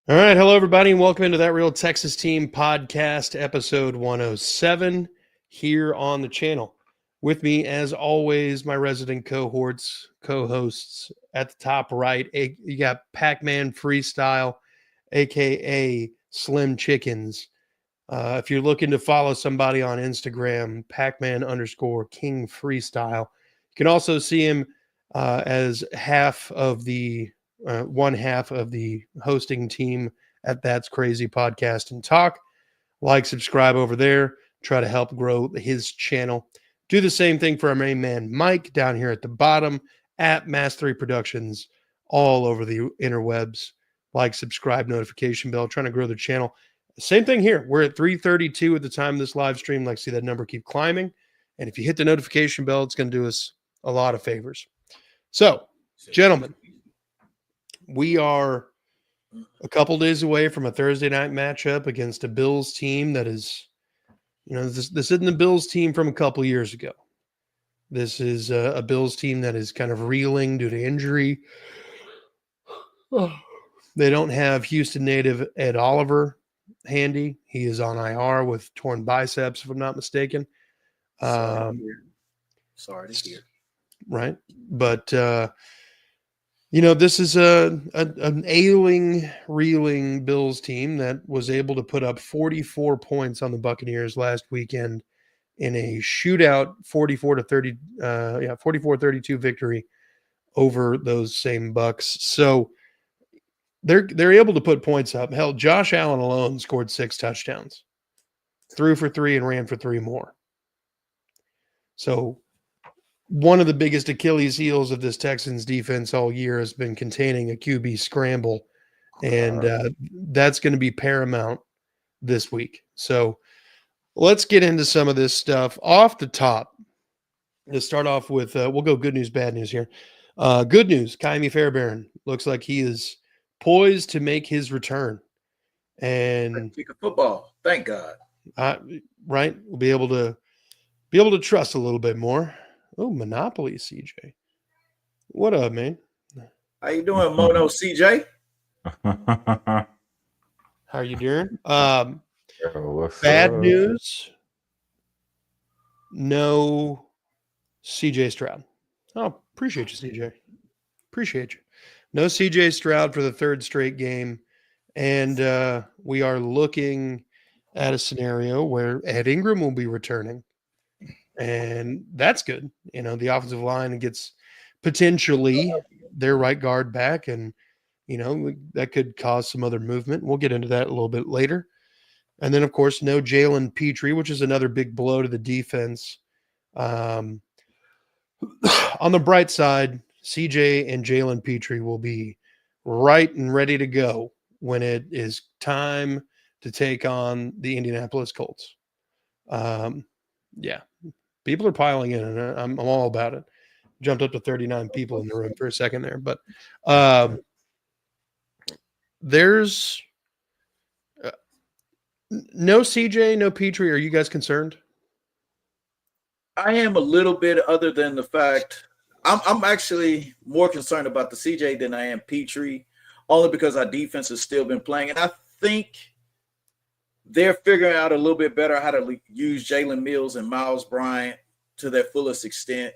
All right. Hello, everybody, and welcome into That Real Texas Team podcast, episode 107, here on the channel. With me, as always, my resident co-hosts at the top right. You got Pac-Man Freestyle, a.k.a. Slim Chickens. If you're looking to follow somebody on Instagram, Pac-Man_King Freestyle. You can also see him as one half of the hosting team at That's Crazy Podcast and Talk. Like, subscribe over there. Try to help grow his channel. Do the same thing for our main man, Mike, down here at the bottom at Mass3 Productions, all over the interwebs. Like, subscribe, notification bell, trying to grow the channel. Same thing here. We're at 332 at the time of this live stream. Like, see that number keep climbing. And if you hit the notification bell, it's going to do us a lot of favors. So, gentlemen, we are a couple days away from a Thursday night matchup against a Bills team that is, this isn't the Bills team from a couple years ago. This is a Bills team that is kind of reeling due to injury. They don't have Houston native Ed Oliver handy. He is on IR with torn biceps, if I'm not mistaken. Sorry to hear. Right. But, this is an ailing, reeling Bills team that was able to put up 44 points on the Buccaneers last weekend in a shootout 44-32 victory over those same Bucs. So they're able to put points up. Hell, Josh Allen alone scored 6 touchdowns, threw for 3 and ran for 3 more. So one of the biggest Achilles heels of this Texans defense all year has been containing a QB scramble, and that's going to be paramount this week. So let's get into some of this stuff off the top. To start off with, we'll go good news, bad news here. Good news, Kaimi Fairbairn looks like he is poised to make his return. And kick a football, thank God. Right, we'll be able to trust a little bit more. Oh, Monopoly, CJ. What up, man? How you doing, Mono CJ? How are you doing? What's Bad up? news. No CJ Stroud. Oh, appreciate you, CJ. Appreciate you. No CJ Stroud for the third straight game. And we are looking at a scenario where Ed Ingram will be returning. And that's good. The offensive line gets potentially their right guard back, and that could cause some other movement. We'll get into that a little bit later. And then, of course, no Jalen Petrie, which is another big blow to the defense. On the bright side, CJ and Jalen Petrie will be right and ready to go when it is time to take on the Indianapolis Colts. Yeah. People are piling in, and I'm all about it. Jumped up to 39 people in the room for a second there. But there's no CJ, no Petrie. Are you guys concerned? I am a little bit, other than the fact I'm actually more concerned about the CJ than I am Petrie, only because our defense has still been playing. And I think they're figuring out a little bit better how to use Jalen Mills and Miles Bryant to their fullest extent.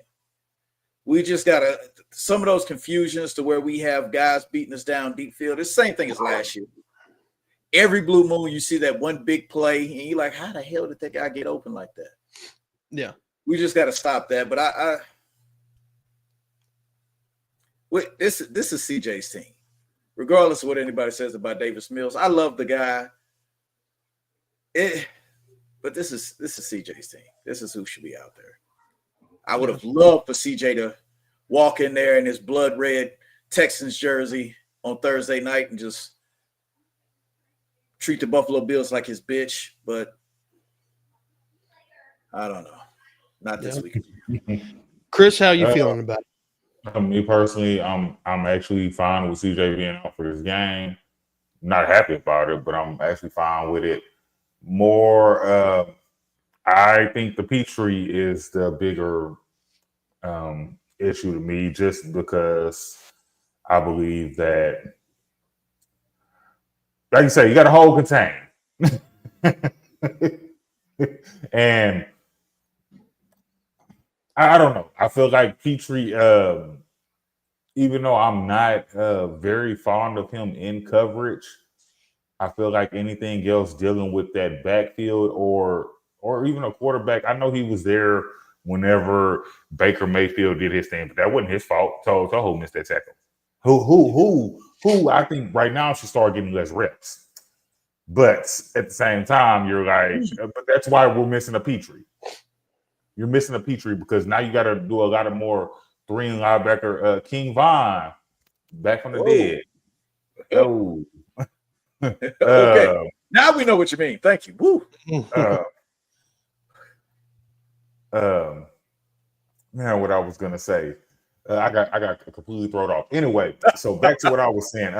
We just got some of those confusions to where we have guys beating us down deep field. It's the same thing as last year. Every blue moon, you see that one big play, and you're like, how the hell did that guy get open like that? Yeah. We just got to stop that. But this is CJ's team. Regardless of what anybody says about Davis Mills, I love the guy. But this is CJ's team. This is who should be out there. I would have loved for CJ to walk in there in his blood red Texans jersey on Thursday night and just treat the Buffalo Bills like his bitch. But I don't know. Not this week. Chris, how you feeling about it? Me personally, I'm actually fine with CJ being out for this game. Not happy about it, but I'm actually fine with it. More, I think the Petrie is the bigger issue to me, just because I believe that like you say, you got to hold contain. And I don't know. I feel like Petrie, even though I'm not very fond of him in coverage, I feel like anything else dealing with that backfield or even a quarterback. I know he was there whenever Baker Mayfield did his thing, but that wasn't his fault. Toho missed that tackle. Who I think right now should start getting less reps. But at the same time, you're like, but that's why we're missing a Petrie. You're missing a Petrie because now you got to do a lot of more three linebacker. King Von back from the dead. Oh. Okay. Now we know what you mean. Thank you. Woo. Man, what I was gonna say, I got completely thrown off. Anyway, so back to what I was saying.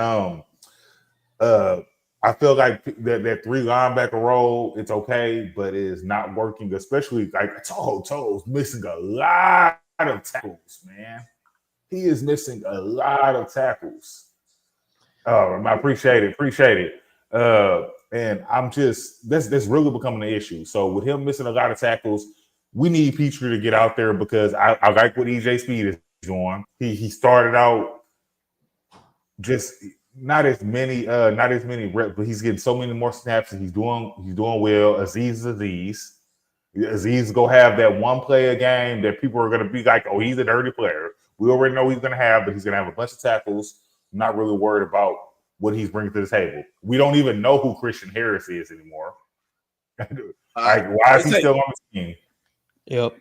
I feel like that three linebacker role, it's okay, but it is not working, especially like Toho's missing a lot of tackles, man. He is missing a lot of tackles. I appreciate it. And I'm just that's really becoming an issue. So with him missing a lot of tackles, we need Petrie to get out there because I like what EJ Speed is doing. He started out just not as many reps, but he's getting so many more snaps and he's doing well. Aziz go have that one play a game that people are gonna be like, oh, he's a dirty player. We already know he's gonna have, but he's gonna have a bunch of tackles. I'm not really worried about what he's bringing to the table. We don't even know who Christian Harris is anymore. Like, why is he still on the team? Yep.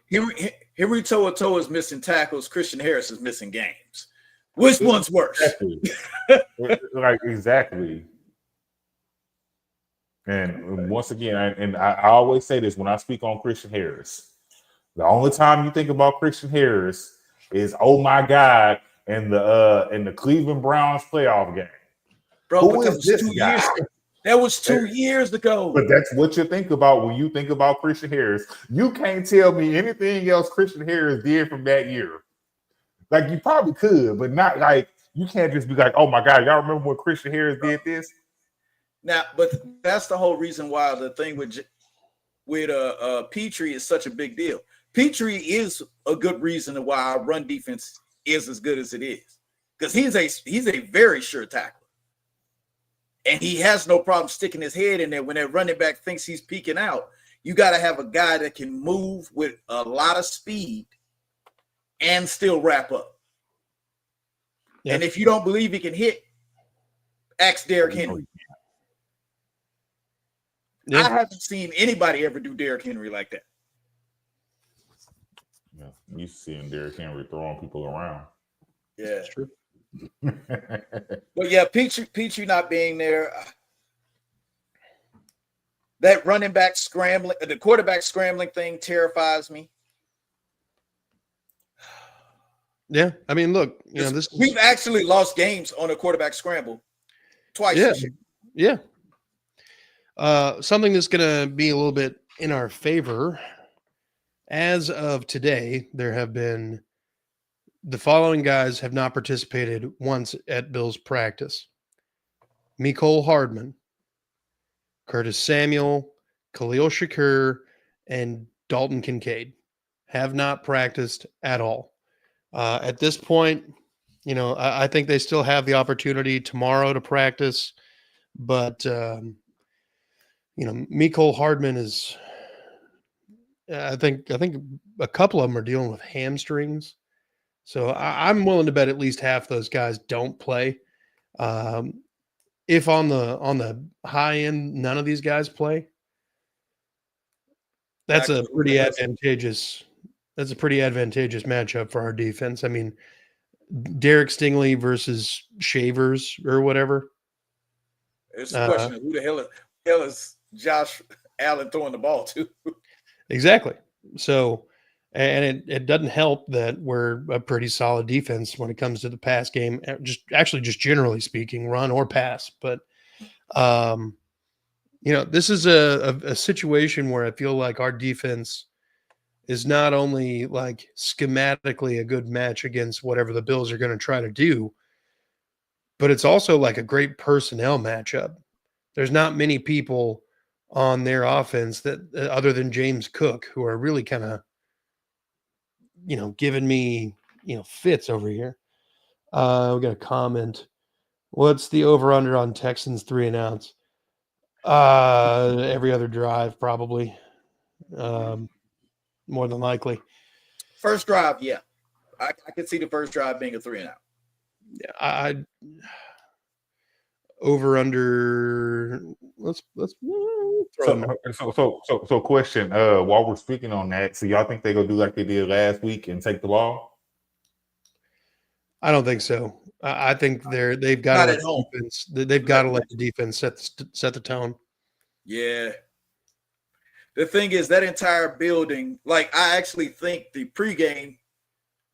Henry To'o is missing tackles. Christian Harris is missing games. Which one's worse? Exactly. And once again, I always say this when I speak on Christian Harris. The only time you think about Christian Harris is, oh my God, in the Cleveland Browns playoff game. Bro, but that was 2 years ago. That was 2 years ago. But that's what you think about when you think about Christian Harris. You can't tell me anything else Christian Harris did from that year. Like, you probably could, but not like, you can't just be like, oh my God, y'all remember when Christian Harris did this? Now, but that's the whole reason why the thing with Petrie is such a big deal. Petrie is a good reason why our run defense is as good as it is. Because he's a very sure tackler. And he has no problem sticking his head in there when that running back thinks he's peeking out. You got to have a guy that can move with a lot of speed and still wrap up. Yep. And if you don't believe he can hit, ask Derrick Henry. Yep. I haven't seen anybody ever do Derrick Henry like that. Yeah, you seeing Derrick Henry throwing people around. Yeah, that's true. But yeah, Petrie not being there, that running back scrambling, the quarterback scrambling thing terrifies me. Yeah, I mean, look, we've actually lost games on a quarterback scramble twice. Yeah, this year. Yeah. Something that's going to be a little bit in our favor. As of today, there have been the following guys have not participated once at Bills practice: Mecole Hardman, Curtis Samuel, Khalil Shakur, and Dalton Kincaid have not practiced at all. At this point, I think they still have the opportunity tomorrow to practice, but Mecole Hardman is. I think a couple of them are dealing with hamstrings, so I'm willing to bet at least half those guys don't play. If on the high end, none of these guys play, that's a pretty advantageous. That's a pretty advantageous matchup for our defense. I mean, Derek Stingley versus Shavers or whatever. It's a question of who the hell is Josh Allen throwing the ball to? Exactly. So, and it doesn't help that we're a pretty solid defense when it comes to the pass game, just generally speaking, run or pass. But, this is a situation where I feel like our defense is not only like schematically a good match against whatever the Bills are going to try to do, but it's also like a great personnel matchup. there's not many people on their offense that other than James Cook who are really kind of, giving me, fits over here. We got a comment. What's the over under on Texans 3 and outs? Every other drive, probably. More than likely. First drive, yeah. I could see the first drive being a 3 and out. Yeah, I over under. Let's throw So question. While we're speaking on that, so y'all think they gonna do like they did last week and take the ball? I don't think so. I think they've got to let the defense. They've got to let the defense set the tone. Yeah. The thing is, that entire building, like, I actually think the pregame,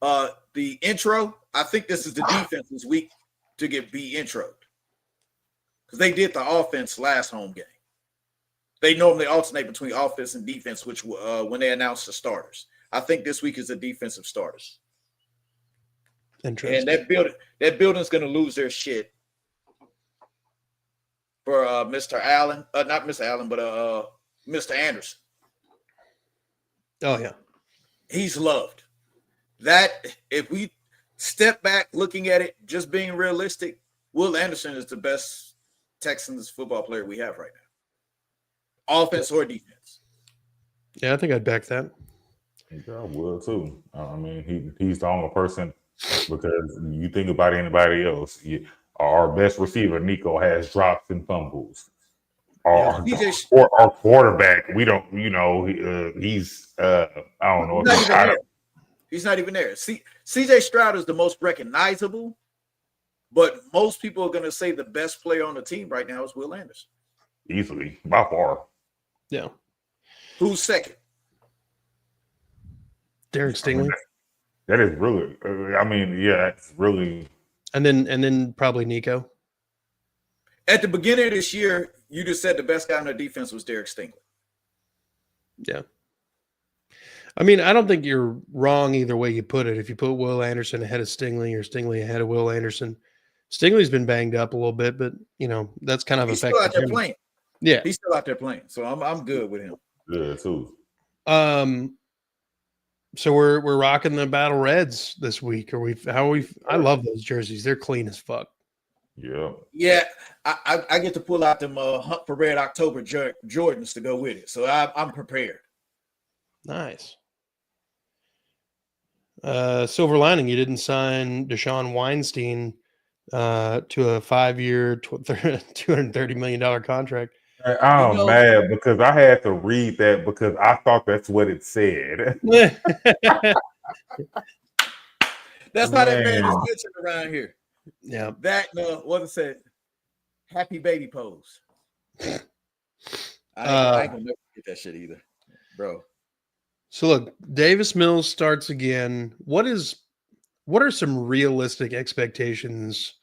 the intro, I think this is the defense's week to get introed. Because they did the offense last home game. They normally alternate between offense and defense, which when they announce the starters. I think this week is the defensive starters. Interesting. And that building's going to lose their shit for Mr. Allen. Not Mr. Allen, but Mr. Anderson. Oh, yeah. He's loved. That, if we step back looking at it, just being realistic, Will Anderson is the best Texans football player we have right now. Offense or defense. Yeah, I think I'd back that. Yeah, I would too. I mean, he's the only person, because you think about anybody else. Our best receiver, Nico, has drops and fumbles. Our quarterback, we don't, he's, I don't know. He's not even there. CJ Stroud is the most recognizable, but most people are going to say the best player on the team right now is Will Anderson. Easily, by far. Yeah. Who's second? Derek Stingley. That is really, it's really. And then probably Nico. At the beginning of this year, you just said the best guy on the defense was Derek Stingley. Yeah. I mean, I don't think you're wrong either way you put it. If you put Will Anderson ahead of Stingley or Stingley ahead of Will Anderson, Stingley's been banged up a little bit, but that's kind of affected him. He's still out there playing. Yeah, he's still out there playing. So I'm good with him. Yeah, too. So we're rocking the Battle Reds this week. I love those jerseys. They're clean as fuck. Yeah. Yeah, I get to pull out them Hunt for Red October Jordans to go with it. So I'm prepared. Nice. Silver lining, you didn't sign Deshaun Weinstein to a 5-year, $230 million contract. I'm mad because I had to read that because I thought that's what it said. That's how that man is mentioned around here. Yeah. That, what it said, happy baby pose. I ain't gonna never get that shit either, bro. So look, Davis Mills starts again. What are some realistic expectations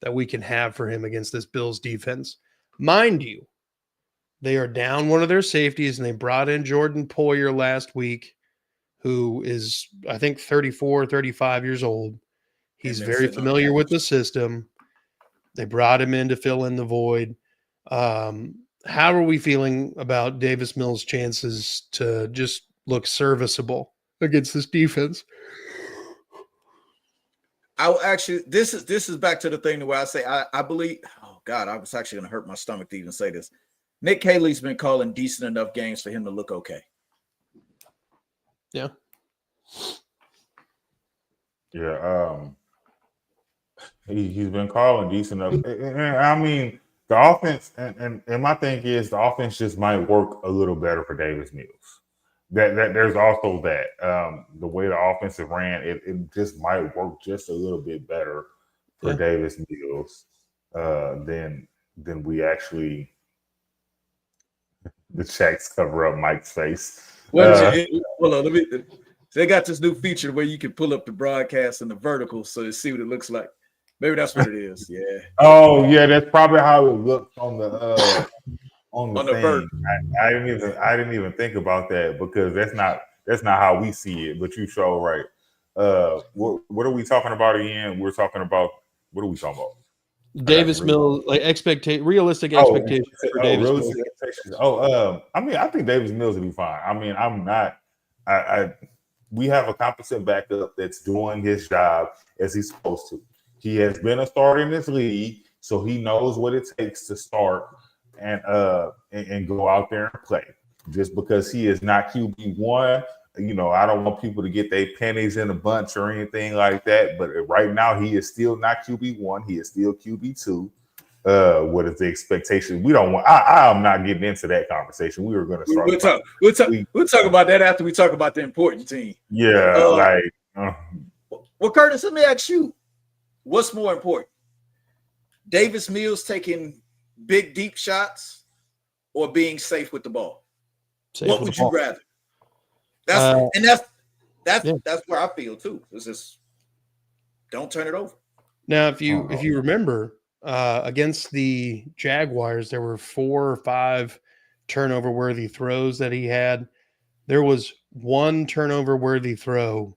that we can have for him against this Bills defense? Mind you, they are down one of their safeties, and they brought in Jordan Poyer last week, who is, I think, 34, 35 years old. He's very familiar with the system. They brought him in to fill in the void. How are we feeling about Davis Mills' chances to just look serviceable against this defense? This is back to the thing where I say I believe. Oh God, I was actually going to hurt my stomach to even say this. Nick Haley's been calling decent enough games for him to look okay. Yeah. Yeah. He's been calling decent enough. I mean, the offense, and my thing is the offense just might work a little better for Davis Mills. That there's also that the way the offensive ran, it just might work just a little bit better for Davis Mills than we actually. The checks cover up Mike's face. Hold on, they got this new feature where you can pull up the broadcast in the vertical so to see what it looks like. Maybe that's what it is. Yeah. Oh yeah, that's probably how it looks on the thing. I didn't even think about that because that's not how we see it. But you show right. What are we talking about again? What are we talking about? Davis Mills, like realistic expectations for Davis Mills. Realistic expectations. I mean, I think Davis Mills will be fine. I mean, I'm not. We have a competent backup that's doing his job as he's supposed to. He has been a starter in this league, so he knows what it takes to start and go out there and play. Just because he is not QB1, I don't want people to get their pennies in a bunch or anything like that. But right now, he is still not QB1. He is still QB2. What is the expectation? We don't want. I'm not getting into that conversation. We were going to start. We'll talk about that after we talk about the important team. Yeah, Well, Curtis, let me ask you, what's more important? Davis Mills taking big deep shots or being safe with the ball? What would you rather? That's where I feel too. It's just don't turn it over. Now, if you remember, against the Jaguars, there were 4 or 5 turnover-worthy throws that he had. There was 1 turnover-worthy throw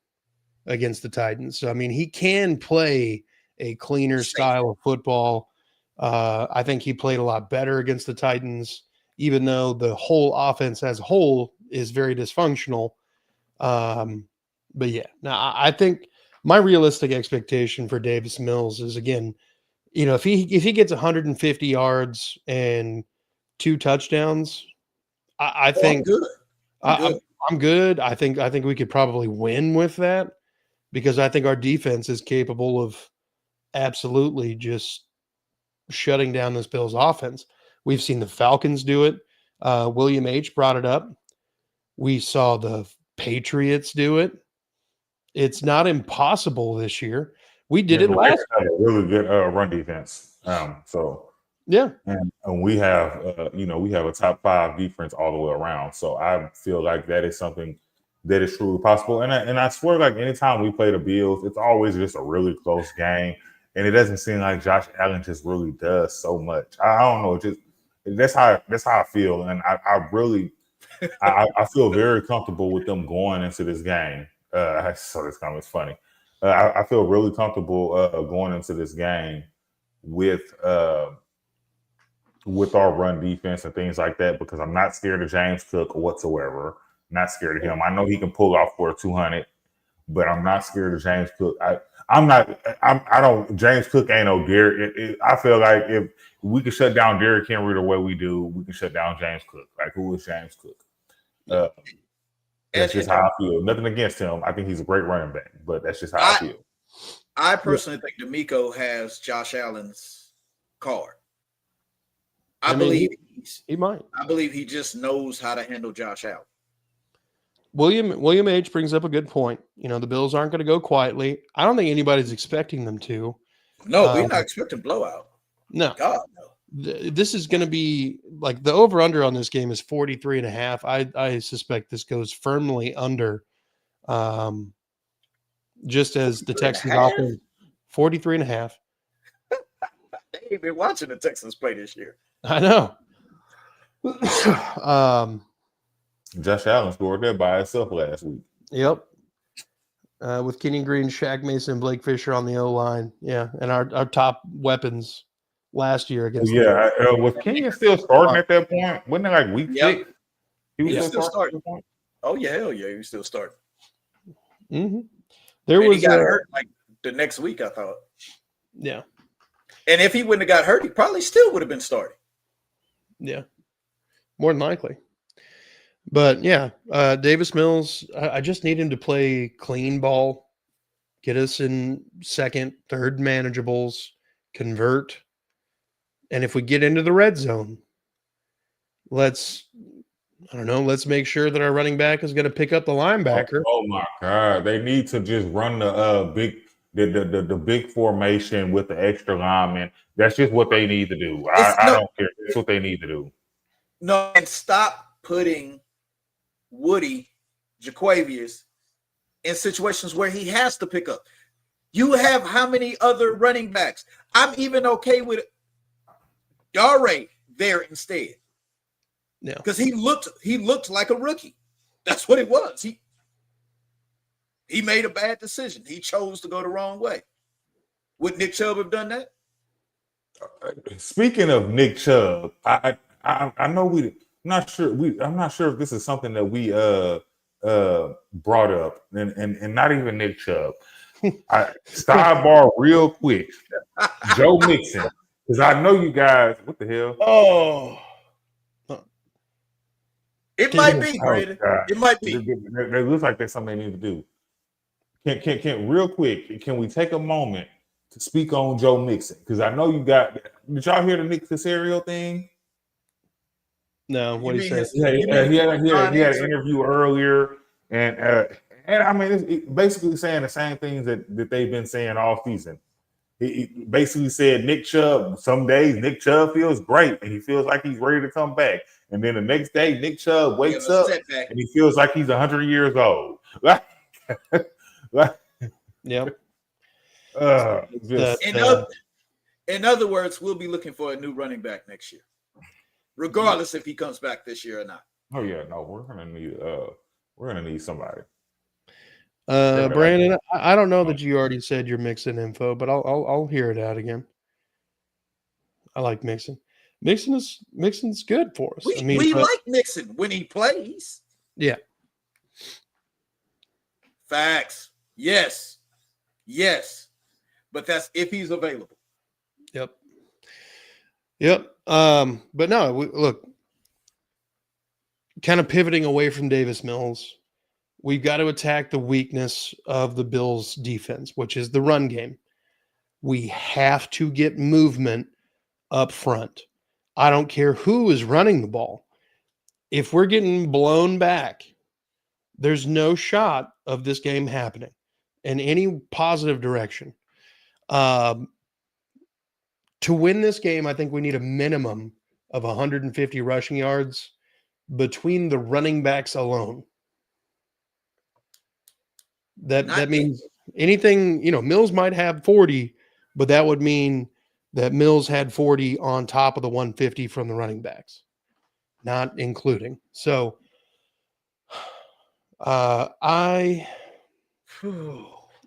against the Titans. So, I mean, he can play a cleaner style of football. I think he played a lot better against the Titans, even though the whole offense as a whole is very dysfunctional. But yeah, now I think my realistic expectation for Davis Mills is, again, if he gets 150 yards and 2 touchdowns, I think I'm good. I think we could probably win with that, because I think our defense is capable of absolutely just shutting down this Bills offense. We've seen the Falcons do it. William H. brought it up. We saw the Patriots do it. It's not impossible this year. We did it last year. A really good run defense. Yeah, and we have we have a top 5 defense all the way around. So I feel like that is something that is truly possible. And I swear, like, anytime we play the Bills, it's always just a really close game, and it doesn't seem like Josh Allen just really does so much. I don't know, just that's how I feel, and I really I feel very comfortable with them going into this game. So this comment is funny. I feel really comfortable going into this game with our run defense and things like that, because I'm not scared of James Cook whatsoever. Not scared of him. I know he can pull off for a 200, but I'm not scared of James Cook. James Cook ain't no Derrick. I feel like if we can shut down Derrick Henry the way we do, we can shut down James Cook. Like, who is James Cook? That's just how I feel. Nothing against him. I think he's a great running back, but that's just how I feel. I personally think D'Amico has Josh Allen's card. I believe he might. I believe he just knows how to handle Josh Allen. William H. brings up a good point. The Bills aren't going to go quietly. I don't think anybody's expecting them to. No, we're not expecting blowout. No. God, no. This is going to be like the over-under on this game is 43.5. I suspect this goes firmly under. Just as the Texans offense, 43.5. They ain't been watching the Texans play this year. I know. Josh Allen scored there by himself last week. Yep. With Kenny Green, Shaq Mason, and Blake Fisher on the O-line. Yeah, and our top weapons last year against. Yeah, was Kenny still starting at that point? Wasn't it like week 6? He was still starting. Oh yeah, hell yeah, he was still starting. Mm-hmm. He got hurt like the next week, I thought. Yeah. And if he wouldn't have got hurt, he probably still would have been starting. Yeah, more than likely. But yeah, Davis Mills, I just need him to play clean ball, get us in second, third manageables, convert. And if we get into the red zone, let's make sure that our running back is going to pick up the linebacker. Oh my God. They need to just run the big formation with the extra lineman. That's just what they need to do. I don't care. That's what they need to do. No, and stop putting Woody, Jaquavius in situations where he has to pick up. You have how many other running backs? I'm even okay with Dare there instead. Yeah, because he looked like a rookie. That's what it was. He made a bad decision. He chose to go the wrong way. Would Nick Chubb have done that? Speaking of Nick Chubb, I know I'm not sure if this is something that we brought up, and not even Nick Chubb. Sidebar real quick, Joe Mixon, because I know you guys. What the hell? Oh, It might be, Brandon. It might be. It looks like there's something they need to do. Can real quick? Can we take a moment to speak on Joe Mixon? Because I know you got. Did y'all hear the Nick Casario thing? no, what he said. He had an interview earlier, and I mean, it's basically saying the same things that they've been saying all season. He basically said Nick Chubb. Some days Nick Chubb feels great, and he feels like he's ready to come back. And then the next day, Nick Chubb wakes up and he feels like he's 100 years old. Yep. In other words, we'll be looking for a new running back next year, regardless if he comes back this year or not. Oh yeah, no, we're gonna need somebody. Brandon, I don't know that you already said your Mixon info, but I'll hear it out again. I like Mixon. Mixon's good for us. We like Mixon when he plays. Yeah. Facts. Yes. But that's if he's available. Yep. But no, look, kind of pivoting away from Davis Mills, we've got to attack the weakness of the Bills' defense, which is the run game. We have to get movement up front. I don't care who is running the ball. If we're getting blown back, there's no shot of this game happening in any positive direction. To win this game, I think we need a minimum of 150 rushing yards between the running backs alone. That means anything, Mills might have 40, but that would mean that Mills had 40 on top of the 150 from the running backs, not including. So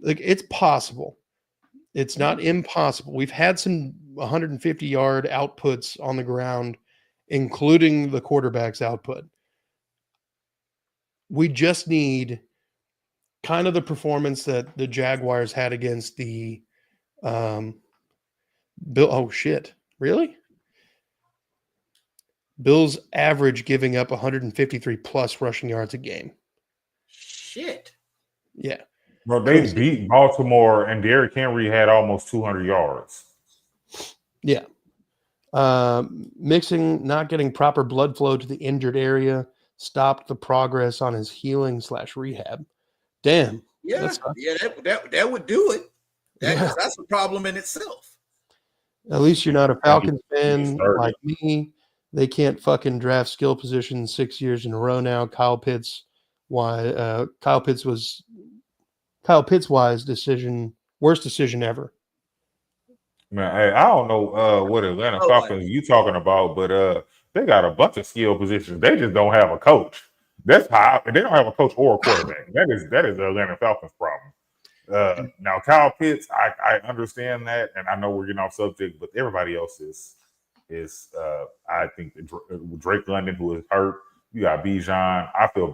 it's possible. It's not impossible. We've had some 150-yard outputs on the ground, including the quarterback's output. We just need kind of the performance that the Jaguars had against the Bill. Oh, shit. Really? Bills average giving up 153 plus rushing yards a game. Shit. Yeah. Bro, they beat Baltimore, and Derrick Henry had almost 200 yards. Yeah. Mixing, not getting proper blood flow to the injured area, stopped the progress on his healing/rehab. Damn. Yeah, that would do it. That's a problem in itself. At least you're not a Falcons fan like me. They can't fucking draft skill positions 6 years in a row now. Kyle Pitts wise decision, worst decision ever. Man, I don't know what Atlanta Falcons you talking about, but they got a bunch of skill positions. They just don't have a coach. That's how they don't have a coach or a quarterback. That is the Atlanta Falcons problem. Now Kyle Pitts, I understand that, and I know we're getting off subject, but everybody else is I think Drake London, who is hurt. You got Bijan. I feel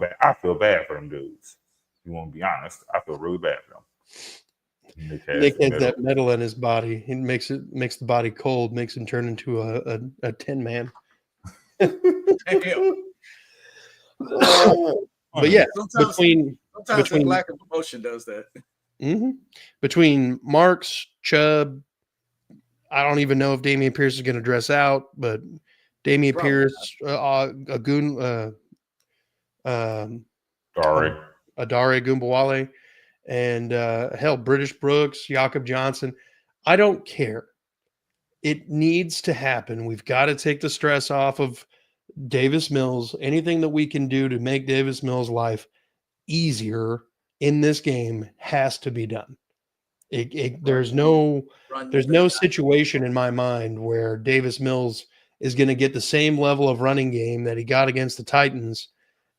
bad for them dudes. If you want to be honest, I feel really bad for them. Nick has that metal in his body. It makes the body cold, makes him turn into a tin man. But yeah, between the lack of emotion does that. Mm-hmm. Between Marks, Chubb, I don't even know if Dameon Pierce is going to dress out, but Dameon Pierce, Adare Gumbawale, and British Brooks, Jakob Johnson. I don't care. It needs to happen. We've got to take the stress off of Davis Mills. Anything that we can do to make Davis Mills' life easier in this game has to be done. There's no situation in my mind where Davis Mills is going to get the same level of running game that he got against the Titans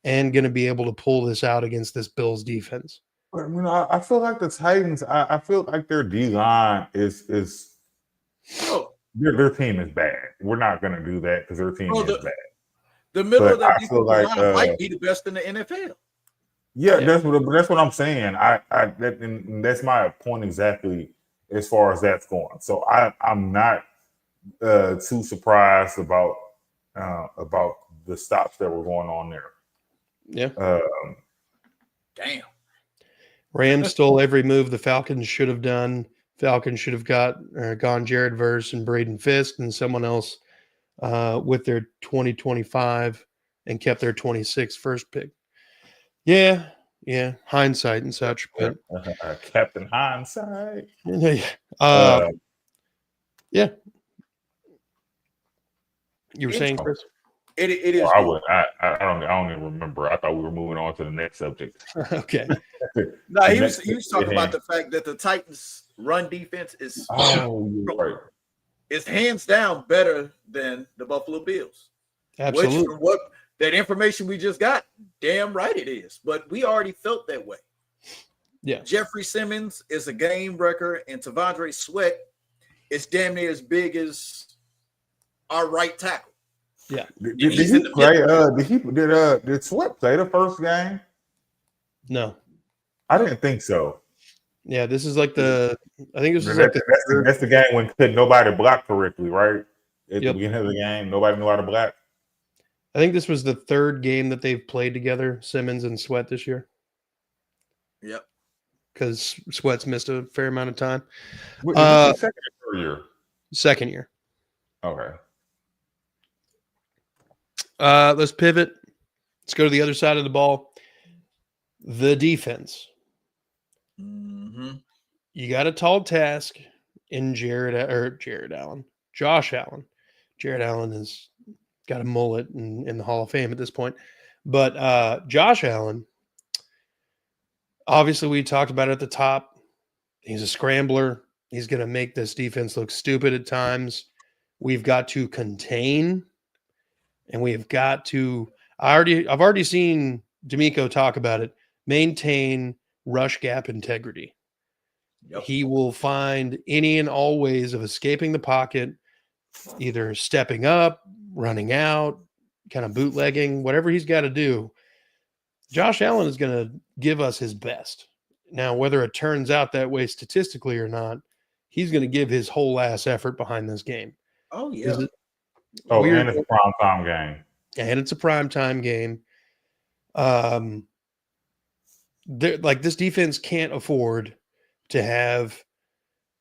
and going to be able to pull this out against this Bills defense. I feel like the Titans. I feel like their D line is their team is bad. We're not going to do that because their team is bad. The middle of that I feel like might be the best in the NFL. Yeah, that's what I'm saying. And that's my point exactly as far as that's going. So I'm not too surprised about the stops that were going on there. Yeah. Damn. Rams stole every move the Falcons should have done. Falcons should have gone Jared Verse and Braden Fisk and someone else with their 2025 and kept their 26 first pick. Yeah, hindsight and such. But Captain Hindsight. Yeah. You were saying, Chris? It is. I don't even remember. I thought we were moving on to the next subject. Okay. No, he was talking about the fact that the Titans' run defense is right. It's hands down better than the Buffalo Bills. Absolutely. Which, from what that information we just got, damn right it is. But we already felt that way. Yeah. Jeffrey Simmons is a game wrecker, and Tavondre Sweat is damn near as big as our right tackle. Yeah. Did Sweat play the first game? No. I didn't think so. Yeah, this is like that's the game when could nobody block correctly, right? At Yep. the beginning of the game, nobody knew how to block. I think this was the third game that they've played together, Simmons and Sweat this year. Yep. Because Sweat's missed a fair amount of time. Second or third year? Second year. Okay. Let's pivot. Let's go to the other side of the ball. The defense. Mm-hmm. You got a tall task in Josh Allen. Jared Allen has got a mullet in the Hall of Fame at this point. But Josh Allen, obviously we talked about it at the top. He's a scrambler. He's going to make this defense look stupid at times. We've got to contain, and we've got to I've already seen D'Amico talk about it. Maintain rush gap integrity. Yep. He will find any and all ways of escaping the pocket, either stepping up, running out, kind of bootlegging, whatever he's got to do. Josh Allen is going to give us his best. Now, whether it turns out that way statistically or not, he's going to give his whole ass effort behind this game. Oh, yeah. And it's a primetime game. And it's a primetime game. This defense can't afford to have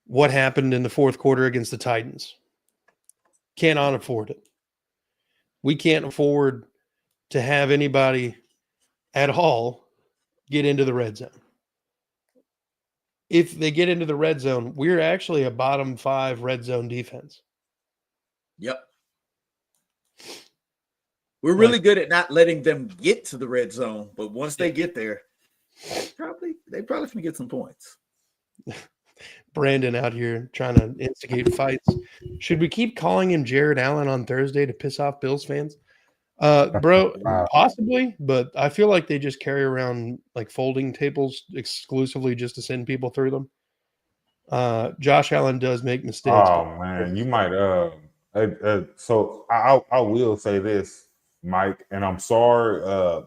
what happened in the fourth quarter against the Titans. Cannot afford it. We can't afford to have anybody at all get into the red zone. If they get into the red zone, we're actually a bottom 5 red zone defense. Yep. We're really good at not letting them get to the red zone, but once they get there, they probably can get some points. Brandon out here trying to instigate fights. Should we keep calling him Jared Allen on Thursday to piss off Bills fans? Bro, possibly, but I feel like they just carry around like folding tables exclusively just to send people through them. Josh Allen does make mistakes. Oh man, you might so I will say this, Mike, and I'm sorry,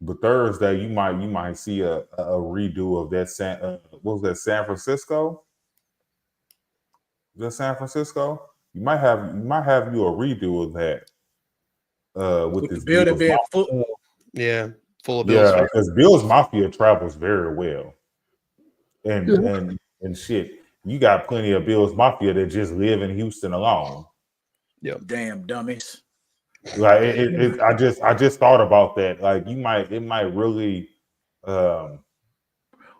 but Thursday you might see a redo of that what was that, San Francisco? San Francisco? You might have you a redo of that. With this the building being full of Bills. Yeah, because Bills Mafia travels very well. And shit, you got plenty of Bills Mafia that just live in Houston alone. Yep. Damn dummies. Like I just thought about that. Like it might really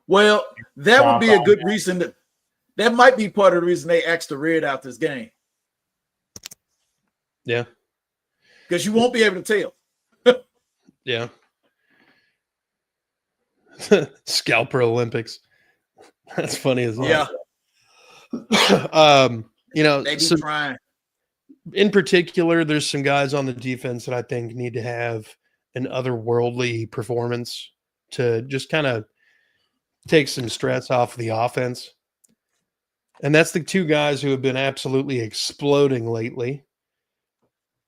well, that would be a good reason that might be part of the reason they asked the red out this game. Yeah. Because you won't be able to tell. Yeah. Scalper Olympics. That's funny as well. Yeah. They be trying. In particular, there's some guys on the defense that I think need to have an otherworldly performance to just kind of take some stress off the offense. And that's the two guys who have been absolutely exploding lately,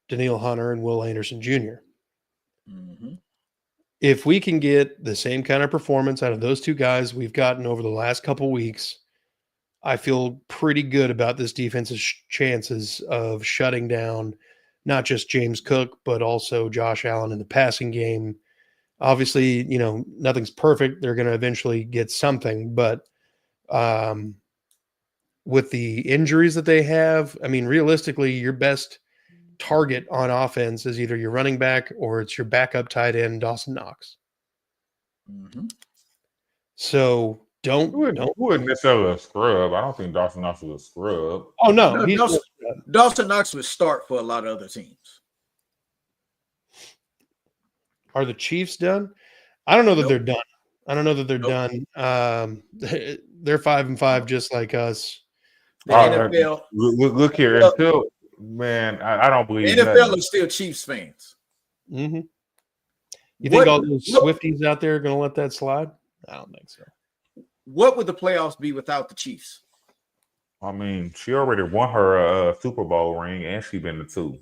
Daniil Hunter and Will Anderson Jr. Mm-hmm. If we can get the same kind of performance out of those two guys we've gotten over the last couple weeks, I feel pretty good about this defense's chances of shutting down not just James Cook, but also Josh Allen in the passing game. Obviously, nothing's perfect. They're going to eventually get something, but with the injuries that they have, I mean, realistically, your best target on offense is either your running back or it's your backup tight end, Dawson Knox. Mm-hmm. So don't wouldn't necessarily a scrub. I don't think Dawson Knox is a scrub. Oh no, Dawson Knox would start for a lot of other teams. Are the Chiefs done? I don't know that Nope. they're done. I don't know that they're done. They're 5-5, just like us. The NFL. Look here. Until I don't believe the NFL nothing. is still Chiefs fans. Mm-hmm. You think all those Swifties out there are going to let that slide? I don't think so. What would the playoffs be without the Chiefs? I mean, she already won her Super Bowl ring, and she been to 2.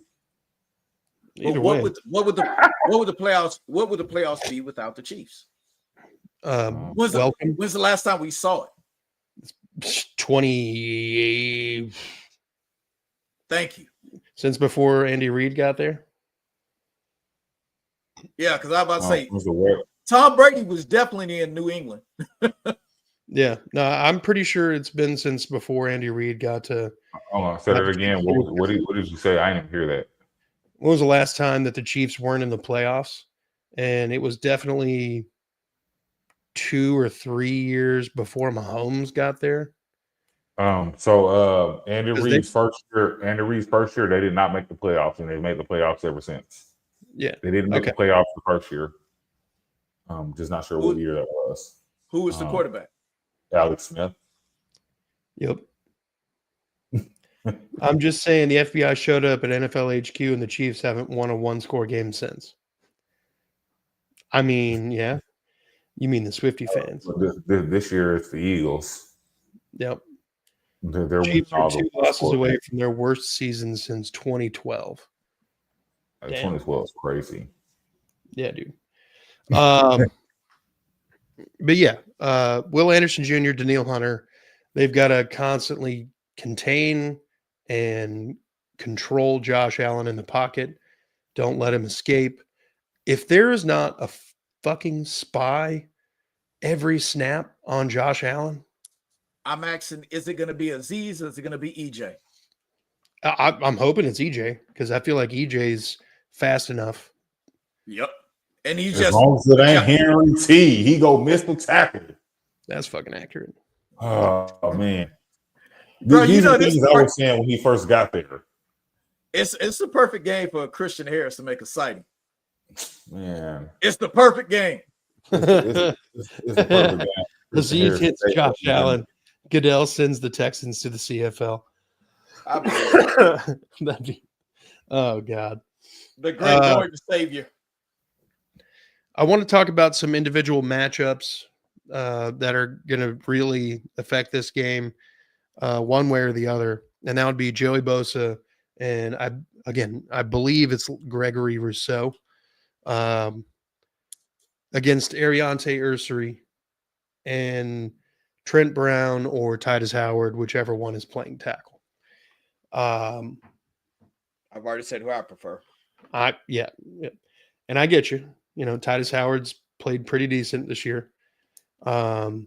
Either what way, would the playoffs be without the Chiefs? When's the last time we saw it? 20. Thank you. Since before Andy Reid got there. Yeah, because I was about to say Tom Brady was definitely in New England. Yeah, no, I'm pretty sure it's been since before Andy Reid got to. Hold on, say that again. What did you say? I didn't hear that. When was the last time that the Chiefs weren't in the playoffs? And it was definitely 2 or 3 years before Mahomes got there. So Andy Reid's first year, they did not make the playoffs, and they made the playoffs ever since. Yeah, they didn't make the playoffs the first year. Just not sure what year that was. Who was the quarterback? Alex Smith. Yep. I'm just saying the FBI showed up at NFL HQ and the Chiefs haven't won a 1-score game since. I mean, yeah. You mean the Swiftie fans? This year it's the Eagles. Yep. They're Chiefs are 2 losses away from their worst season since 2012. 2012 is crazy. Yeah, dude. But yeah, Will Anderson Jr., Daniil Hunter, they've got to constantly contain and control Josh Allen in the pocket. Don't let him escape. If there is not a fucking spy every snap on Josh Allen, I'm asking, is it going to be Aziz or is it going to be EJ? I'm hoping it's EJ because I feel like EJ's fast enough. Yep. And he's as long as it ain't Henry T, he go miss the tackle. That's fucking accurate. Oh man, bro, these are things I was saying when he first got there. It's the perfect game for Christian Harris to make a sighting. Man, it's the perfect game. It's the perfect game. Aziz hits Josh Allen. Goodell sends the Texans to the CFL. That'd be, oh God, the great Lord and Savior. I want to talk about some individual matchups that are going to really affect this game one way or the other. And that would be Joey Bosa. And I believe it's Gregory Rousseau against Ariante Ursary and Trent Brown or Titus Howard, whichever one is playing tackle. I've already said who I prefer. Yeah. And I get you. You know, Titus Howard's played pretty decent this year. Bosa,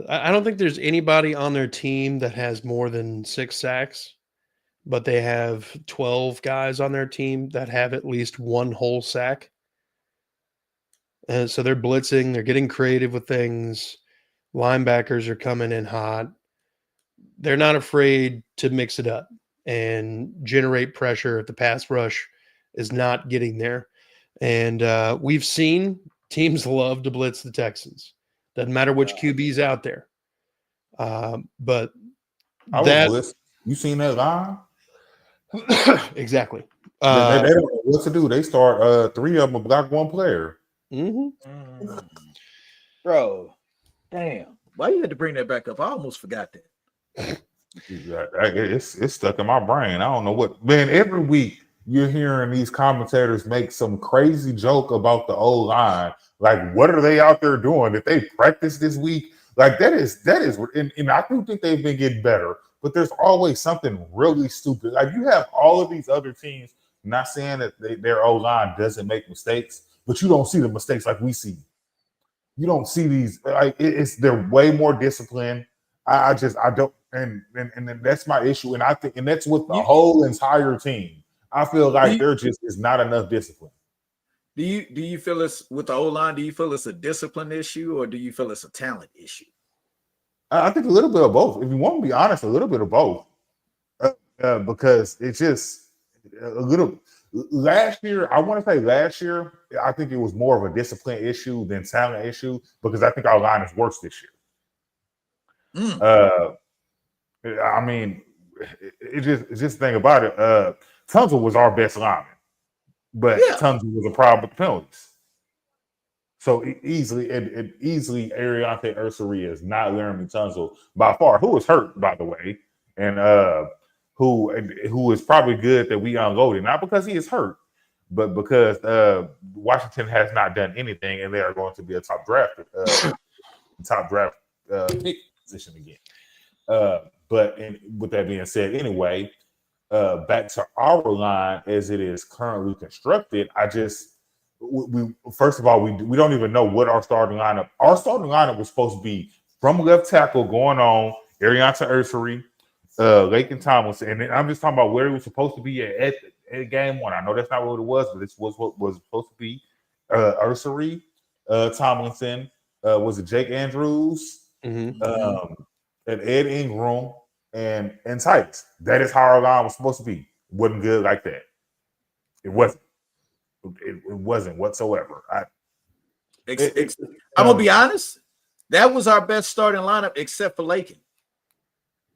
I don't think there's anybody on their team that has more than 6 sacks, but they have 12 guys on their team that have at least 1 whole sack. And so they're blitzing, they're getting creative with things. Linebackers are coming in hot. They're not afraid to mix it up and generate pressure if the pass rush is not getting there. And we've seen teams love to blitz the Texans. Doesn't matter which QB's out there. But you seen that line? Exactly. They don't know what to do. They start 3 of them block 1 player. Mm-hmm. Bro, Damn. Why you had to bring that back up? I almost forgot that. It's stuck in my brain. I don't know what. Man, every week you're hearing these commentators make some crazy joke about the O line. Like, what are they out there doing? If they practice this week, like that is, and I do think they've been getting better. But there's always something really stupid. Like you have all of these other teams. Not saying that their O line doesn't make mistakes, but you don't see the mistakes like we see. You don't see these. Like they're way more disciplined. I don't, and that's my issue. And I think, and that's with the whole entire team. I feel like there just is not enough discipline. Do you feel it's with the O-line? Do you feel it's a discipline issue, or do you feel it's a talent issue? I think a little bit of both. If you want to be honest, a little bit of both. Because it's just a little. Last year, I want to say last year, I think it was more of a discipline issue than talent issue because I think our line is worse this year. I mean, it's just the thing about it. Tunzel was our best lineman, but Tunzel was a problem with the penalties. So easily, Ariante Ursary is not Laramie Tunzel by far, who was hurt, by the way, and who is probably good that we unloaded, not because he is hurt, but because Washington has not done anything, and they are going to be a top draft pick position again. But with that being said, anyway, back to our line as it is currently constructed, we first of all we don't even know what our starting lineup. Our starting lineup was supposed to be from left tackle going on Ariante Ursary, Laken Tomlinson, and then I'm just talking about where it was supposed to be at game one. I know that's not what it was, but this was what was supposed to be. Ursary, Tomlinson, was it Jake Andrews, and Ed Ingram and Titus. That is how our line was supposed to be. It wasn't good like that. It wasn't. It wasn't whatsoever. I'm gonna be honest. That was our best starting lineup, except for Laken.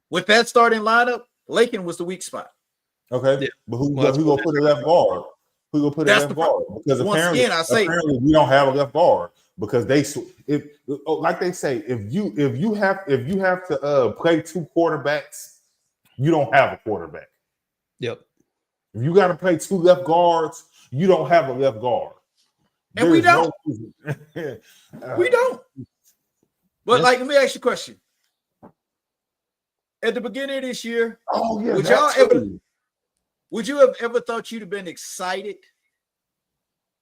With that starting lineup, Laken was the weak spot. Okay, yeah. But who gonna put a left guard? Who gonna put a left guard? Because apparently we don't have a left guard because like they say, if you have to play two quarterbacks, you don't have a quarterback. Yep. If you got to play two left guards, you don't have a left guard. And we don't. We don't. But let me ask you a question. At the beginning of this year, would you have ever thought you'd have been excited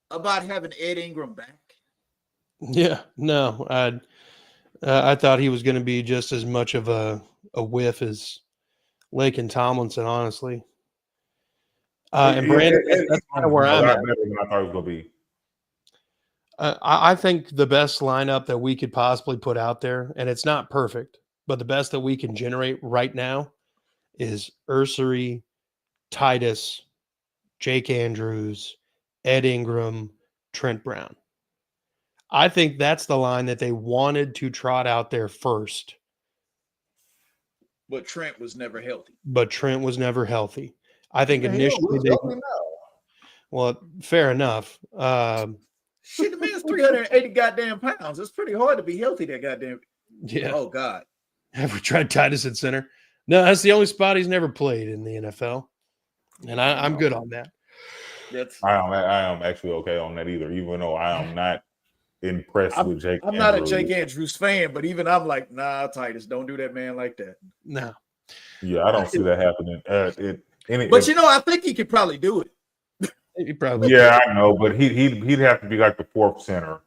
about having Ed Ingram back? Yeah, no. I thought he was going to be just as much of a whiff as Laken Tomlinson, honestly. And Brandon, that's kind of where I'm at. Better than I thought it was going to be. I think the best lineup that we could possibly put out there, and it's not perfect, but the best that we can generate right now is Ursary, Titus, Jake Andrews, Ed Ingram, Trent Brown. I think that's the line that they wanted to trot out there first. But Trent was never healthy. I think initially well, fair enough. Shit, the man's 380 goddamn pounds. It's pretty hard to be healthy, that goddamn. Yeah. Oh, God. Have we tried Titus at center? No, that's the only spot he's never played in the NFL. And I'm good on that. I am actually okay on that either, even though I am not impressed with Jake. I'm not a Jake Andrews fan, but even I'm like, nah, Titus, don't do that man like that. No. Yeah, I don't see that happening. I think he could probably do it. He probably I know, but he'd have to be like the fourth center.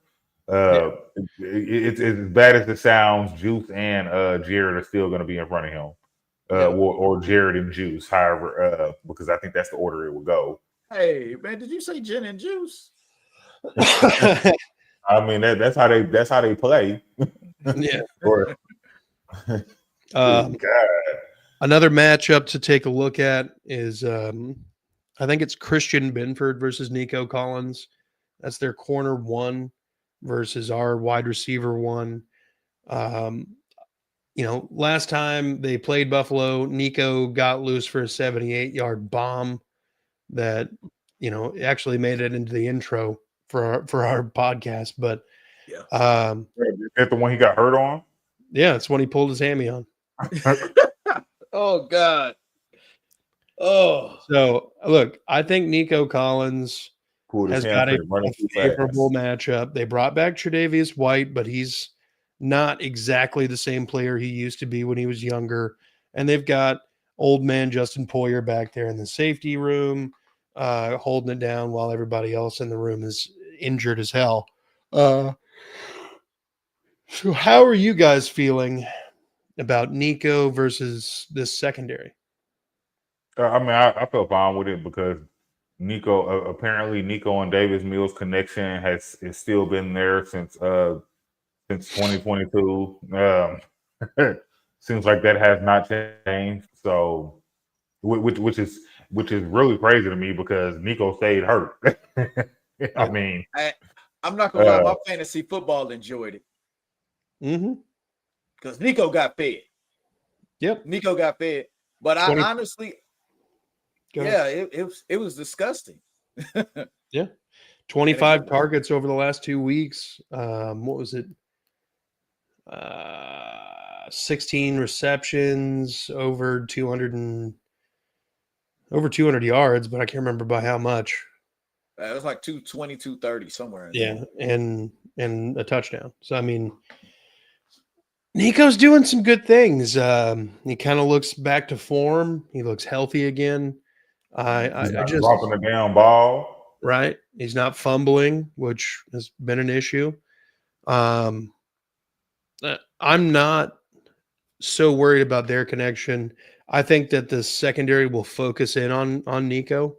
It's as bad as it sounds. Juice and Jared are still going to be in front of him, or Jared and Juice, however, because I think that's the order it would go. Hey man, did you say gin and juice? I mean that's how they play. Yeah. God. Another matchup to take a look at is I think it's Christian Binford versus Nico Collins. That's their corner one versus our wide receiver one. Last time they played Buffalo, Nico got loose for a 78-yard bomb that, actually made it into the intro for our podcast. But Yeah. Is that the one he got hurt on? Yeah, it's when he pulled his hammy on. Oh God. Oh. So look, I think Nico Collins Pulled his has got a hamstring running too favorable fast. matchup. They brought back Tre'Davious White, but he's not exactly the same player he used to be when he was younger. And they've got old man Justin Poyer back there in the safety room, holding it down while everybody else in the room is injured as hell. So how are you guys feeling about Nico versus this secondary? I mean, I felt fine with it because apparently Nico and Davis Mills connection has still been there since 2022. Seems like that has not changed. So, which is really crazy to me because Nico stayed hurt. I mean, I'm not gonna lie, my fantasy football enjoyed it. Because Nico got fed. Yep. Nico got fed. But I honestly, it was disgusting. Yeah. 25 targets over the last 2 weeks. What was it? 16 receptions, over 200 yards, but I can't remember by how much. It was like 220, 230 somewhere. Yeah, and a touchdown. So I mean, Nico's doing some good things. He kind of looks back to form. He looks healthy again. He's not just dropping the damn ball. Right. He's not fumbling, which has been an issue. I'm not so worried about their connection. I think that the secondary will focus in on Nico,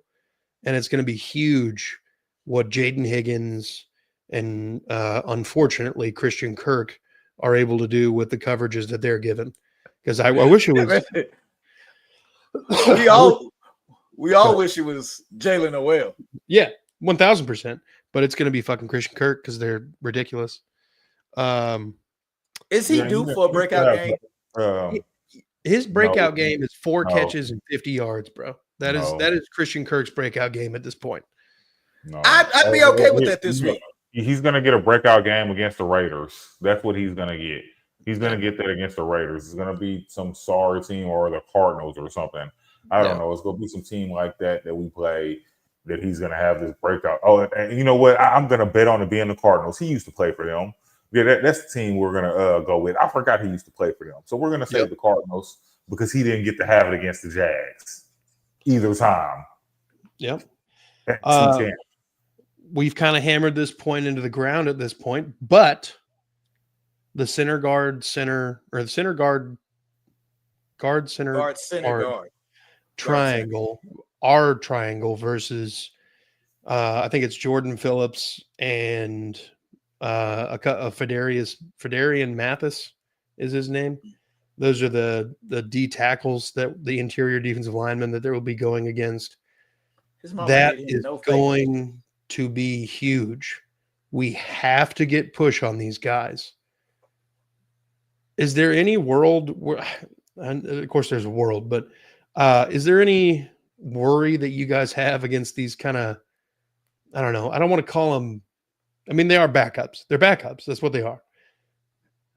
and it's going to be huge what Jaden Higgins and unfortunately Christian Kirk are able to do with the coverages that they're given. Because I wish it was. we all wish it was Jalen Noel. Yeah, 1,000%. But it's going to be fucking Christian Kirk because they're ridiculous. Is he due for a breakout game? His breakout game is 4 catches and 50 yards, bro. That is Christian Kirk's breakout game at this point. No, I'd be okay with that this week. He's going to get a breakout game against the Raiders. That's what he's going to get. He's going to get that against the Raiders. It's going to be some sorry team or the Cardinals or something. I don't know. It's going to be some team like that we play that he's going to have this breakout. Oh, and you know what? I'm going to bet on it being the Cardinals. He used to play for them. Yeah, that's the team we're going to go with. I forgot he used to play for them. So we're going to say the Cardinals because he didn't get to have it against the Jags either time. Yep. We've kind of hammered this point into the ground at this point, but the center guard triangle, our triangle versus I think it's Jordan Phillips and Fedarian Mathis is his name. Those are the D tackles that the interior defensive linemen that they will be going against. That is going to be huge. We have to get push on these guys. Is there any world where, and of course there's a world, but is there any worry that you guys have against these kind of, I don't know, I don't want to call them, I mean, they are backups. They're backups. That's what they are.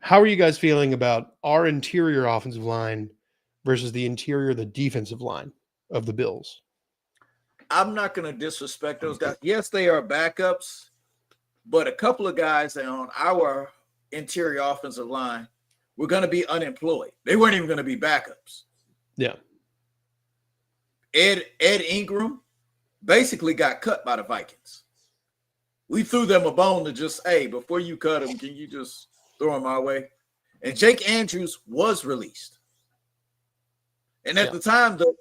How are you guys feeling about our interior offensive line versus the defensive line of the Bills? I'm not going to disrespect those guys. Yes, they are backups, but a couple of guys on our interior offensive line were going to be unemployed. They weren't even going to be backups. Yeah. Ed Ingram basically got cut by the Vikings. We threw them a bone to just, hey, before you cut him, can you just throw him our way? And Jake Andrews was released. And at the time, the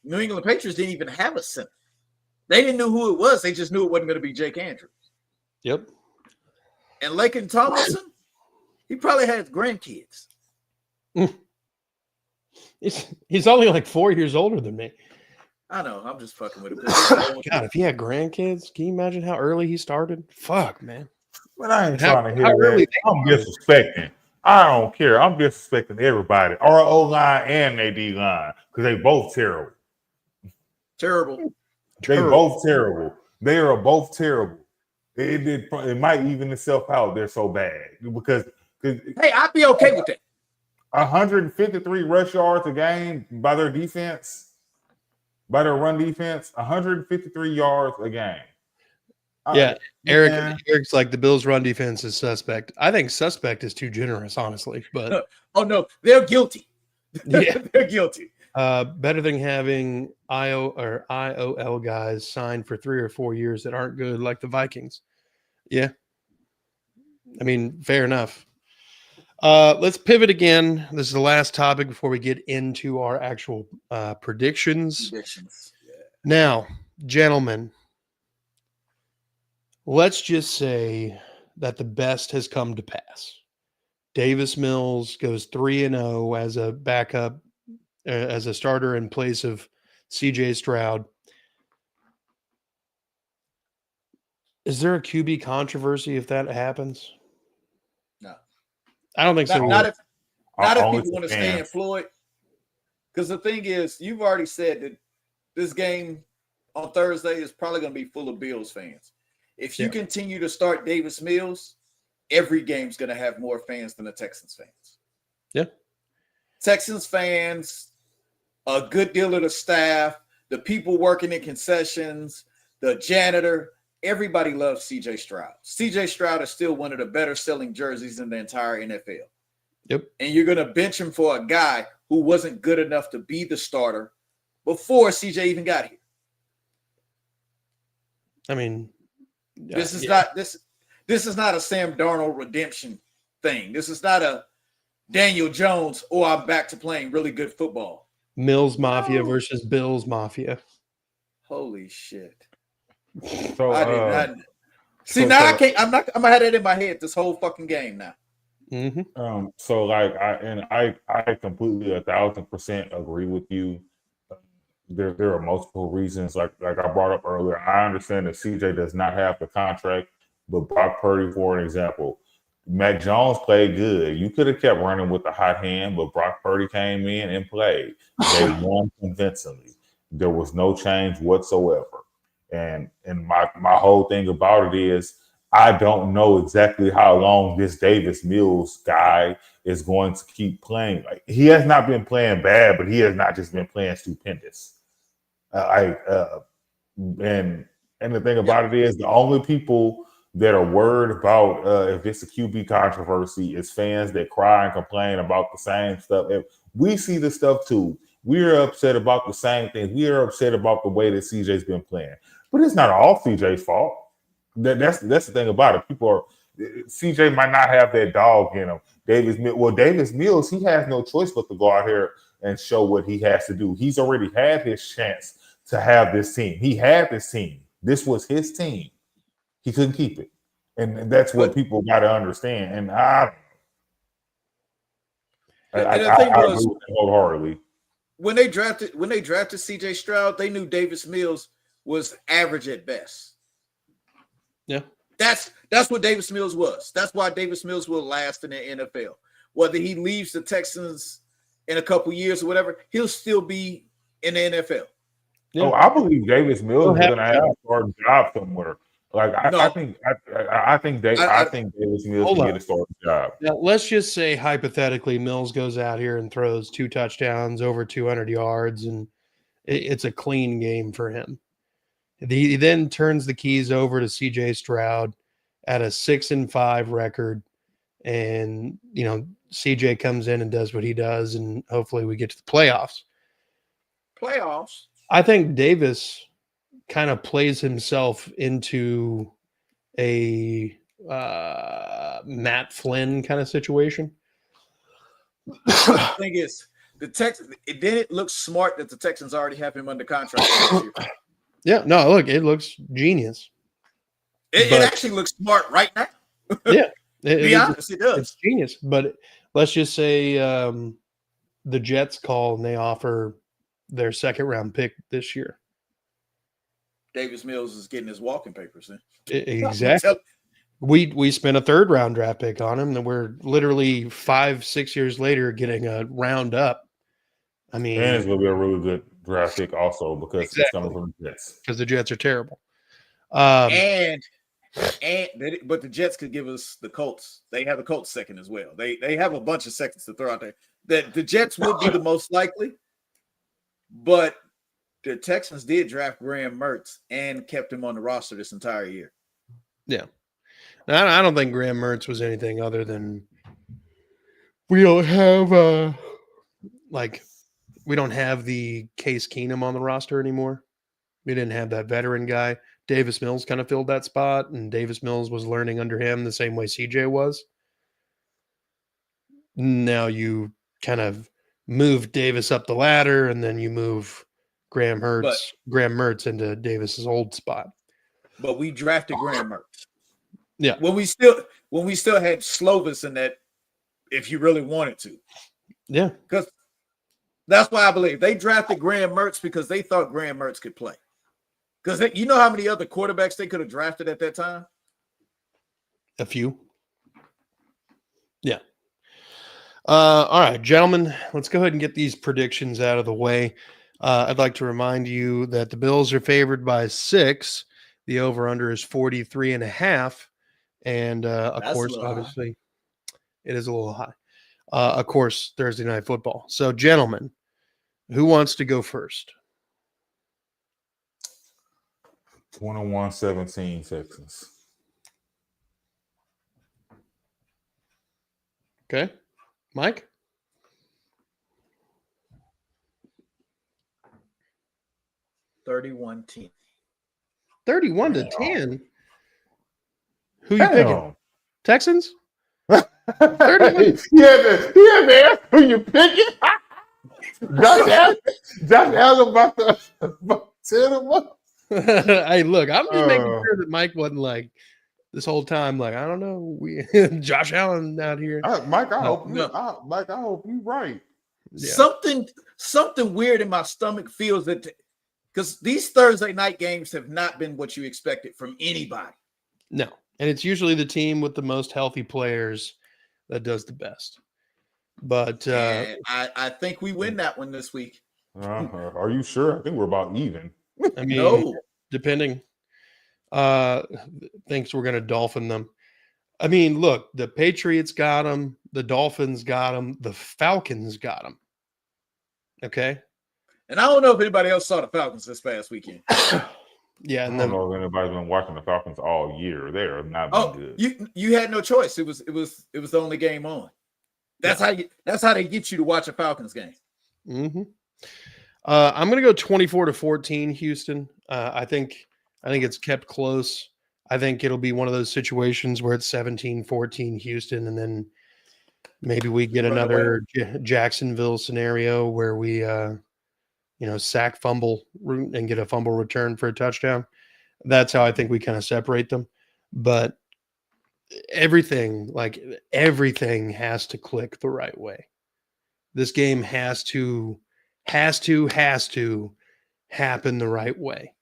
New England Patriots didn't even have a center. They didn't know who it was. They just knew it wasn't going to be Jake Andrews. Yep. And Laken Tomlinson, he probably has grandkids. He's only like 4 years older than me. I know. I'm just fucking with him. God, if he had grandkids, can you imagine how early he started? Fuck, man. But I ain't trying to hear that. I'm disrespecting. I don't care. I'm disrespecting everybody. Our O-line and their D-line because they both terrible. Terrible. They both terrible. They are both terrible. It might even itself out. They're so bad because hey, I'd be okay with that. 153 rush yards a game by their defense, by their run defense. 153 yards a game. Yeah, Eric's like the Bills' run defense is suspect. I think suspect is too generous, honestly. But oh no, they're guilty. Yeah, they're guilty. Better than having IOL guys signed for 3 or 4 years that aren't good, like the Vikings. Yeah, I mean, fair enough. Let's pivot again. This is the last topic before we get into our actual predictions. Yeah. Now, gentlemen, let's just say that the best has come to pass. Davis Mills goes 3-0 as a backup, as a starter in place of CJ Stroud. Is there a QB controversy if that happens? No. I don't think so. Not if people want to stay employed. Because the thing is, you've already said that this game on Thursday is probably going to be full of Bills fans. If you continue to start Davis Mills, every game's going to have more fans than the Texans fans. Yeah. Texans fans, a good deal of the staff, the people working in concessions, the janitor, everybody loves CJ Stroud. CJ Stroud is still one of the better selling jerseys in the entire NFL. Yep. And you're going to bench him for a guy who wasn't good enough to be the starter before CJ even got here. I mean, this is not a Sam Darnold redemption thing. This is not a Daniel Jones, I'm back to playing really good football. Mills Mafia versus Bills Mafia. Holy shit. So I did not see now. I can't. I'm gonna have that in my head this whole fucking game now. Mm-hmm. So like I completely 1,000% agree with you. There are multiple reasons, like I brought up earlier. I understand that CJ does not have the contract, but Brock Purdy, for an example, Mac Jones played good. You could have kept running with the hot hand, but Brock Purdy came in and played. They won convincingly. There was no change whatsoever. And my whole thing about it is I don't know exactly how long this Davis Mills guy is going to keep playing. Like, he has not been playing bad, but he has not just been playing stupendous. And the thing about it is the only people that are worried about if it's a QB controversy is fans that cry and complain about the same stuff. If we see the stuff too. We are upset about the same things. We are upset about the way that CJ's been playing. But it's not all CJ's fault. That's the thing about it. CJ might not have that dog in him. Davis Mills, he has no choice but to go out here and show what he has to do. He's already had his chance to have this team. He had this team. This was his team. He couldn't keep it. And that's what people got to understand. And I agree wholeheartedly. When they drafted CJ Stroud, they knew Davis Mills was average at best. Yeah. That's what Davis Mills was. That's why Davis Mills will last in the NFL. Whether he leaves the Texans in a couple years or whatever, he'll still be in the NFL. Yeah. Oh, I believe Davis Mills is going to have a starting job somewhere. Like I think Davis Mills can get a starting job. Now, let's just say hypothetically, Mills goes out here and throws 2 touchdowns, over 200 yards, and it's a clean game for him. He then turns the keys over to CJ Stroud at a 6-5 record, and CJ comes in and does what he does, and hopefully we get to the playoffs. I think Davis kind of plays himself into a Matt Flynn kind of situation. The thing is, it looks smart that the Texans already have him under contract this year. Yeah, no, look, it looks genius. It actually looks smart right now. Yeah, it does. It's genius. But let's just say the Jets call and they offer their 2nd round pick this year. Davis Mills is getting his walking papers then. Exactly. We spent a 3rd round draft pick on him, and we're literally 5-6 years later getting a round up. I mean, and it's going to be a really good draft pick also because it's coming from the Jets. Because the Jets are terrible. And But the Jets could give us the Colts. They have the Colts second as well. They have a bunch of seconds to throw out there. That the Jets would be the most likely, but the Texans did draft Graham Mertz and kept him on the roster this entire year. Yeah. Now, I don't think Graham Mertz was anything other than we don't have we don't have the Case Keenum on the roster anymore. We didn't have that veteran guy. Davis Mills kind of filled that spot, and Davis Mills was learning under him the same way CJ was. Now you kind of move Davis up the ladder, and then you move Graham Mertz into Davis's old spot. But we drafted Graham Mertz. Yeah. When we still had Slovis in that, if you really wanted to. Yeah. Because that's why I believe they drafted Graham Mertz because they thought Graham Mertz could play. Because you know how many other quarterbacks they could have drafted at that time? A few. Yeah. All right, gentlemen, let's go ahead and get these predictions out of the way. I'd like to remind you that the Bills are favored by 6. The over-under is 43.5. And, of course, obviously, it is a little high. Of course, Thursday Night Football. So, gentlemen, who wants to go first? 21-17 Texans. Okay. Mike? $31-10. 31-10. Who you picking? Texans? 31. Yeah, man. Who you picking? Josh Allen about to set him up. Hey, look, I'm just making sure that Mike wasn't like this whole time. Like, I don't know, Josh Allen out here. Mike, I hope you're right. Yeah. Something weird in my stomach feels that because these Thursday night games have not been what you expected from anybody. No, and it's usually the team with the most healthy players that does the best. But I think we win that one this week. Are you sure? I think we're about even. I mean, no. Depending. Thinks we're going to dolphin them. I mean, look, the Patriots got them. The Dolphins got them. The Falcons got them. Okay. And I don't know if anybody else saw the Falcons this past weekend. Yeah, and I don't know if anybody's been watching the Falcons all year. They're not been good. You had no choice. It was the only game on. That's how they get you to watch a Falcons game. Mm-hmm. I'm going to go 24-14 Houston. I think it's kept close. I think it'll be one of those situations where it's 17-14 Houston, and then maybe we get another Jacksonville scenario where we sack, fumble, and get a fumble return for a touchdown. That's how I think we kind of separate them. But everything has to click the right way. This game has to happen the right way.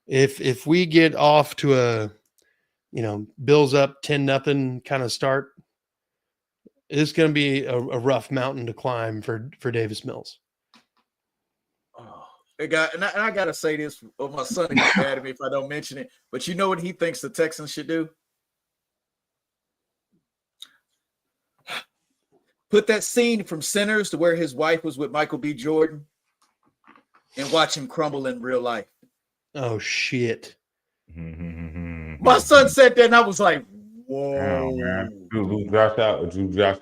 If we get off to a Bills up 10-0 kind of start, it's going to be a rough mountain to climb for Davis Mills. I got to say this, or my son will get mad at me if I don't mention it, but you know what he thinks the Texans should do? Put that scene from Sinners to where his wife was with Michael B. Jordan and watch him crumble in real life. Oh, shit. My son said that, and I was like, whoa. Damn, man. Drew Josh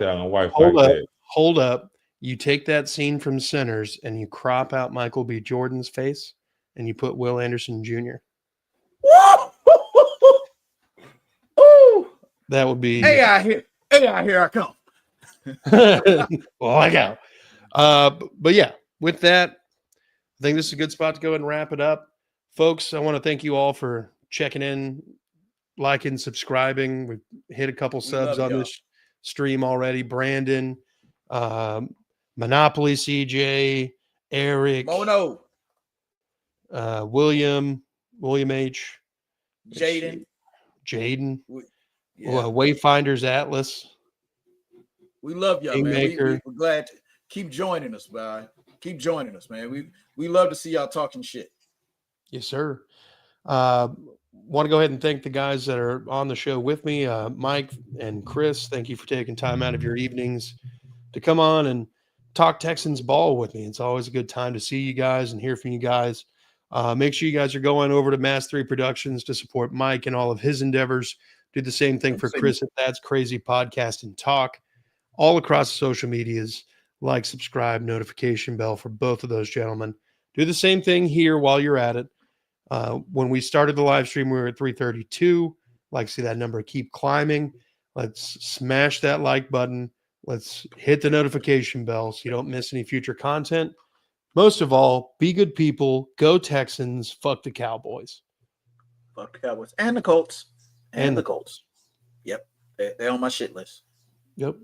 Allen wife. Hold up. You take that scene from Sinners and you crop out Michael B. Jordan's face and you put Will Anderson Jr. That would be. Hey, here I come. Well, I go. But yeah, with that, I think this is a good spot to go ahead and wrap it up. Folks, I want to thank you all for checking in, liking, subscribing. We've hit a couple subs on this stream already. Brandon, Monopoly CJ, Eric, Mono, William H, Jaden, Wayfinders Atlas. We love y'all, man. We're glad to keep joining us, man. Keep joining us, man. We love to see y'all talking shit. Yes, sir. want to go ahead and thank the guys that are on the show with me, Mike and Chris. Thank you for taking time out of your evenings to come on and talk Texans ball with me. It's always a good time to see you guys and hear from you guys. Make sure you guys are going over to Mass 3 Productions to support Mike and all of his endeavors. Do the same thing for Chris at That's Crazy Podcast and Talk. All across the social medias, like, subscribe, notification bell for both of those gentlemen. Do the same thing here while you're at it. When we started the live stream, we were at 332. Like to see that number keep climbing. Let's smash that like button. Let's hit the notification bell so you don't miss any future content. Most of all, be good people. Go Texans. Fuck the Cowboys. Fuck the Cowboys. And the Colts. And the Colts. Yep. They're on my shit list. Yep.